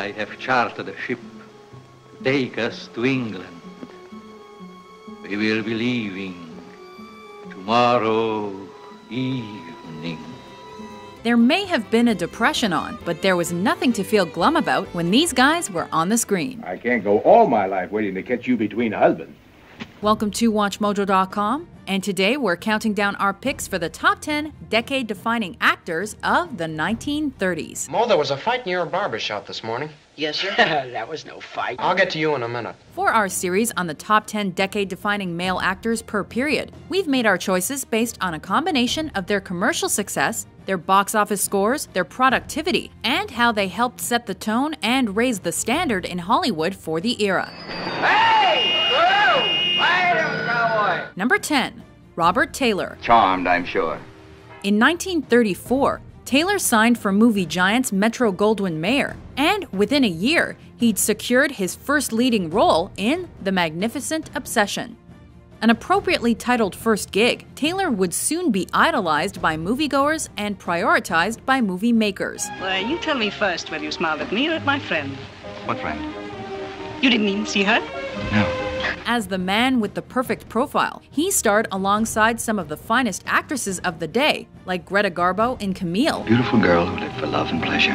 I have chartered a ship to take us to England. We will be leaving tomorrow evening. There may have been a depression on, but there was nothing to feel glum about when these guys were on the screen. I can't go all my life waiting to catch you between husbands. Welcome to WatchMojo.com, and today we're counting down our picks for the top 10 decade-defining actors of the 1930s. Mo, there was a fight in your barbershop this morning. Yes, sir? That was no fight. I'll get to you in a minute. For our series on the top 10 decade-defining male actors per period, we've made our choices based on a combination of their commercial success, their box office scores, their productivity, and how they helped set the tone and raise the standard in Hollywood for the era. Hey! Whoa! Fight him, cowboy! Number 10. Robert Taylor. Charmed, I'm sure. In 1934, Taylor signed for movie giants Metro-Goldwyn-Mayer, and within a year, he'd secured his first leading role in The Magnificent Obsession. An appropriately titled first gig, Taylor would soon be idolized by moviegoers and prioritized by movie makers. Well, you tell me first whether you smiled at me or at my friend. What friend? You didn't even see her? No. As the man with the perfect profile, he starred alongside some of the finest actresses of the day, like Greta Garbo in Camille. Beautiful girl who lived for love and pleasure.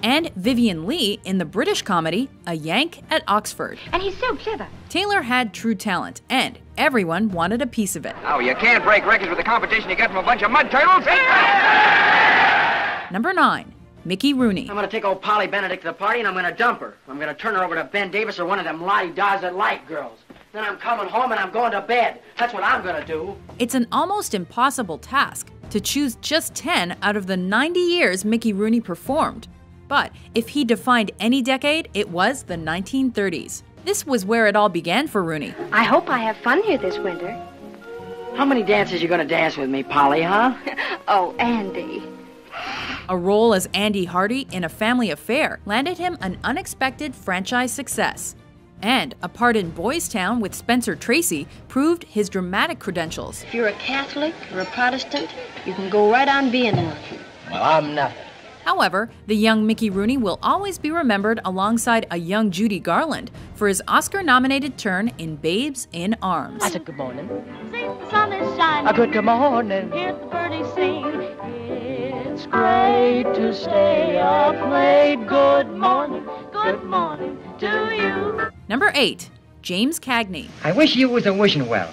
And Vivien Leigh in the British comedy A Yank at Oxford. And he's so clever. Taylor had true talent, and everyone wanted a piece of it. Oh, you can't break records with the competition you get from a bunch of mud turtles. Number 9. Mickey Rooney. I'm going to take old Polly Benedict to the party, and I'm going to dump her. I'm going to turn her over to Ben Davis or one of them Lottie-Dahs that like girls. Then I'm coming home and I'm going to bed. That's what I'm going to do. It's an almost impossible task to choose just 10 out of the 90 years Mickey Rooney performed. But if he defined any decade, it was the 1930s. This was where it all began for Rooney. I hope I have fun here this winter. How many dances you going to dance with me, Polly, huh? Oh, Andy. A role as Andy Hardy in A Family Affair landed him an unexpected franchise success. And a part in Boys Town with Spencer Tracy proved his dramatic credentials. If you're a Catholic or a Protestant, you can go right on being one. Well, I'm nothing. However, the young Mickey Rooney will always be remembered alongside a young Judy Garland for his Oscar-nominated turn in Babes in Arms. I said good morning. See the sun is shining. A good morning. Hear the birdies sing. It's great to stay up late. Good morning to you. Number 8. James Cagney. I wish you was a wishing well,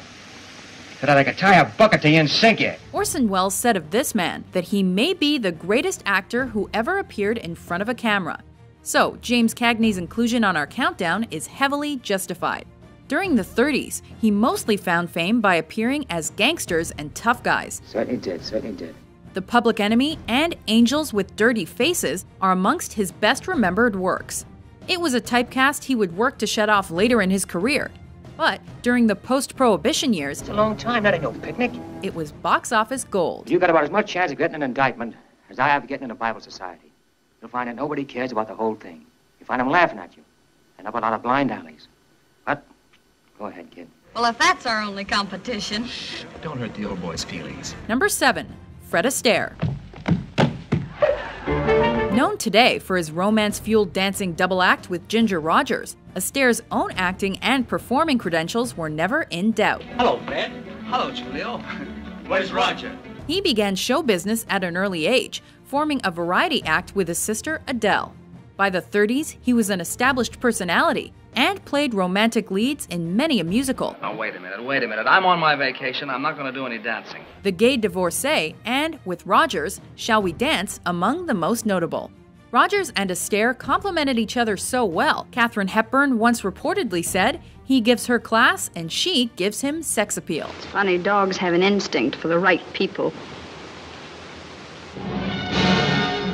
so that I could tie a bucket to you and sink you. Orson Welles said of this man that he may be the greatest actor who ever appeared in front of a camera. So, James Cagney's inclusion on our countdown is heavily justified. During the 30s, he mostly found fame by appearing as gangsters and tough guys. Certainly did. The Public Enemy and Angels with Dirty Faces are amongst his best remembered works. It was a typecast he would work to shed off later in his career. But during the post-Prohibition years, It's a long time, that ain't no picnic. it was box office gold. You got about as much chance of getting an indictment as I have of getting in a Bible society. You'll find that nobody cares about the whole thing. You find them laughing at you, and up a lot of blind alleys. But, go ahead, kid. Well, if that's our only competition. Don't hurt the old boy's feelings. Number 7. Fred Astaire. Known today for his romance-fueled dancing double act with Ginger Rogers, Astaire's own acting and performing credentials were never in doubt. Hello, Fred. Hello, Julio. Where's Roger? He began show business at an early age, forming a variety act with his sister Adele. By the 30s, he was an established personality and played romantic leads in many a musical. Now, wait a minute. I'm on my vacation. I'm not going to do any dancing. The Gay Divorcee, and, with Rogers, Shall We Dance, among the most notable. Rogers and Astaire complemented each other so well, Katharine Hepburn once reportedly said, he gives her class and she gives him sex appeal. It's funny, dogs have an instinct for the right people.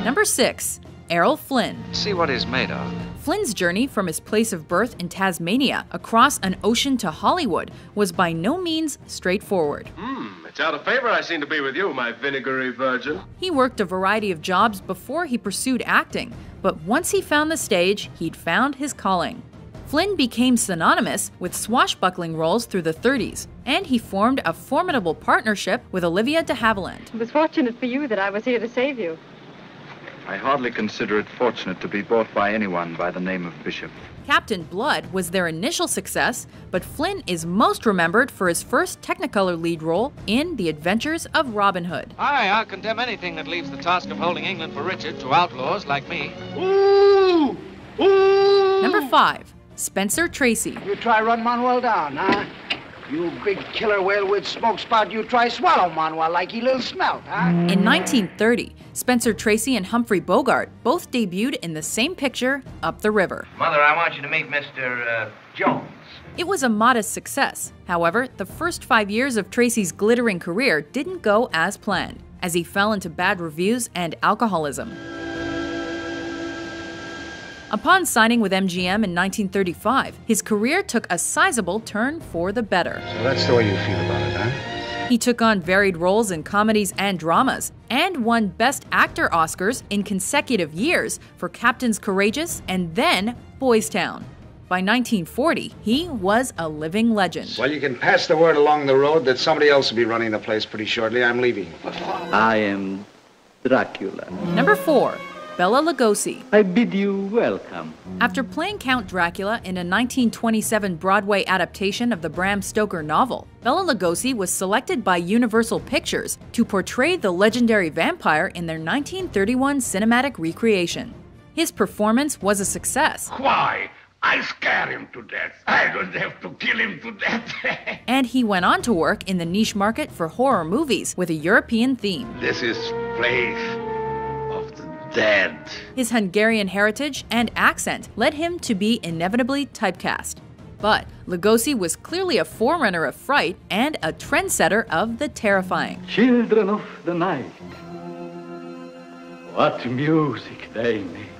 Number 6. Errol Flynn. See what he's made of. Flynn's journey from his place of birth in Tasmania across an ocean to Hollywood was by no means straightforward. It's out of favor I seem to be with you, my vinegary virgin. He worked a variety of jobs before he pursued acting, but once he found the stage, he'd found his calling. Flynn became synonymous with swashbuckling roles through the 30s, and he formed a formidable partnership with Olivia de Havilland. It was fortunate for you that I was here to save you. I hardly consider it fortunate to be bought by anyone by the name of Bishop. Captain Blood was their initial success, but Flynn is most remembered for his first Technicolor lead role in The Adventures of Robin Hood. I'll condemn anything that leaves the task of holding England for Richard to outlaws like me. Ooh! Ooh! Number 5, Spencer Tracy. You try run Manuel down, huh? You big killer whale with smoke spout, you try swallow Manuel like he little smelt, huh? In 1930, Spencer Tracy and Humphrey Bogart both debuted in the same picture, Up the River. Mother, I want you to meet Mr. Jones. It was a modest success. However, the first 5 years of Tracy's glittering career didn't go as planned, as he fell into bad reviews and alcoholism. Upon signing with MGM in 1935, his career took a sizable turn for the better. So that's the way you feel about it, huh? He took on varied roles in comedies and dramas, and won Best Actor Oscars in consecutive years for Captains Courageous and then Boys Town. By 1940, he was a living legend. Well, you can pass the word along the road that somebody else will be running the place pretty shortly. I'm leaving. I am Dracula. Number 4, Bela Lugosi. I bid you welcome. After playing Count Dracula in a 1927 Broadway adaptation of the Bram Stoker novel, Bela Lugosi was selected by Universal Pictures to portray the legendary vampire in their 1931 cinematic recreation. His performance was a success. Why? I scare him to death. I don't have to kill him to death. And he went on to work in the niche market for horror movies with a European theme. This is place of the dead. His Hungarian heritage and accent led him to be inevitably typecast. But Lugosi was clearly a forerunner of fright and a trendsetter of the terrifying. Children of the night. What music they make.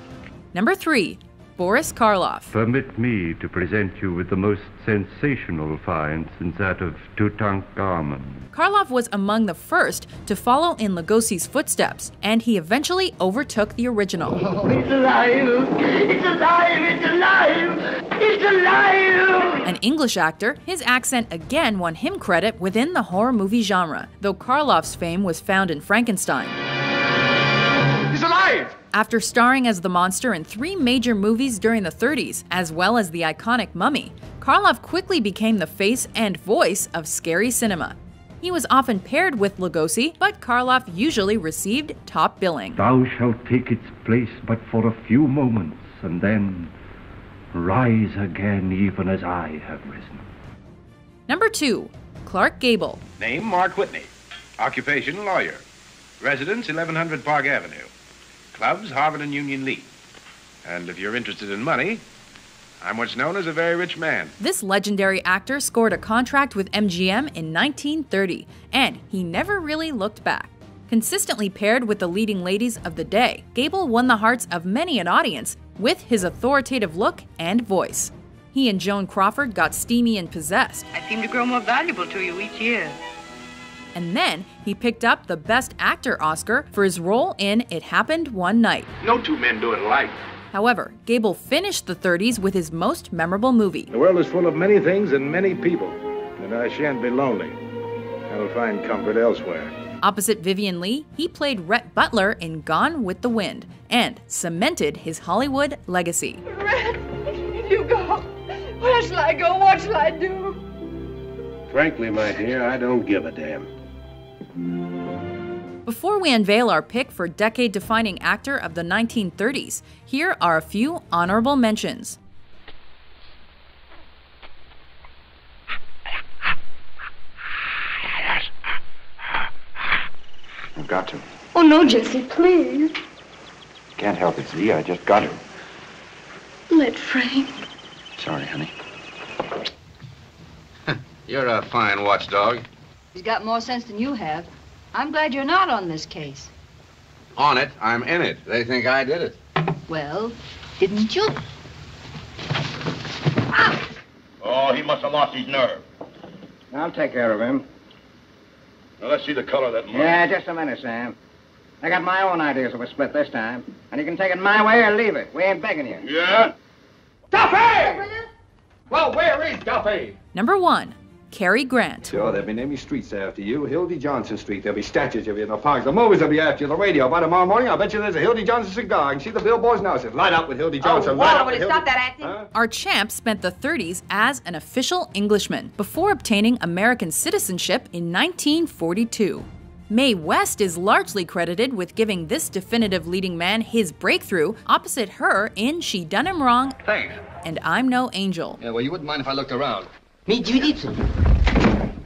Number 3, Boris Karloff. Permit me to present you with the most sensational find since that of Tutankhamun. Karloff was among the first to follow in Lugosi's footsteps, and he eventually overtook the original. Oh, it's alive! It's alive! It's alive! It's alive! An English actor, his accent again won him credit within the horror movie genre, though Karloff's fame was found in Frankenstein. He's alive! After starring as the monster in 3 major movies during the 30s, as well as the iconic Mummy, Karloff quickly became the face and voice of scary cinema. He was often paired with Lugosi, but Karloff usually received top billing. Thou shalt take its place but for a few moments, and then rise again even as I have risen. Number 2, Clark Gable. Name, Mark Whitney. Occupation, lawyer. Residence, 1100 Park Avenue. Clubs, Harvard and Union League. And if you're interested in money, I'm what's known as a very rich man. This legendary actor scored a contract with MGM in 1930, and he never really looked back. Consistently paired with the leading ladies of the day, Gable won the hearts of many an audience with his authoritative look and voice. He and Joan Crawford got steamy and possessed. I seem to grow more valuable to you each year. And then he picked up the Best Actor Oscar for his role in It Happened One Night. No two men do it alike. However, Gable finished the 30s with his most memorable movie. The world is full of many things and many people, and I shan't be lonely. I'll find comfort elsewhere. Opposite Vivian Leigh, he played Rhett Butler in Gone with the Wind and cemented his Hollywood legacy. Rhett, you go. Where shall I go? What shall I do? Frankly, my dear, I don't give a damn. Before we unveil our pick for decade-defining actor of the 1930s, here are a few honorable mentions. I've got to. Oh, no, Jesse, please. Can't help it, Z. I just got to. Let Frank. Sorry, honey. You're a fine watchdog. He's got more sense than you have. I'm glad you're not on this case. On it, I'm in it. They think I did it. Well, didn't you? Ah! Oh, he must have lost his nerve. I'll take care of him. Now, let's see the color of that money. Yeah, just a minute, Sam. I got my own ideas of a split this time. And you can take it my way or leave it. We ain't begging you. Yeah? Duffy! Well, where is Duffy? Number 1, Cary Grant. Sure, they'll be naming streets after you. Hildy Johnson Street. There'll be statues of you in the parks. The movies will be after you. The radio. By tomorrow morning, I'll bet you there's a Hildy Johnson cigar. I can see the billboards now. It says, light up with Hildy Johnson. Light up with Hildy. Stop that acting. Our champ spent the 30s as an official Englishman before obtaining American citizenship in 1942. Mae West is largely credited with giving this definitive leading man his breakthrough opposite her in She Done Him Wrong Thanks. and I'm No Angel. Yeah, well, you wouldn't mind if I looked around. Me, Jiu-Jitsu.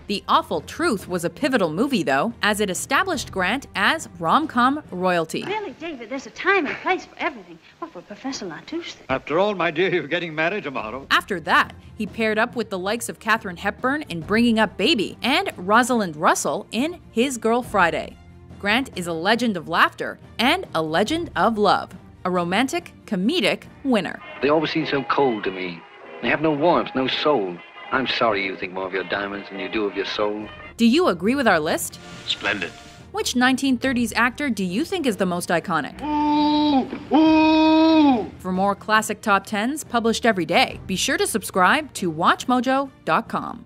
The Awful Truth was a pivotal movie, though, as it established Grant as rom-com royalty. Really, David, there's a time and place for everything. What would Professor Latouche think? After all, my dear, you're getting married tomorrow. After that, he paired up with the likes of Katharine Hepburn in Bringing Up Baby and Rosalind Russell in His Girl Friday. Grant is a legend of laughter and a legend of love, a romantic, comedic winner. They always seem so cold to me. They have no warmth, no soul. I'm sorry you think more of your diamonds than you do of your soul. Do you agree with our list? Splendid. Which 1930s actor do you think is the most iconic? For more classic top 10s published every day, be sure to subscribe to WatchMojo.com.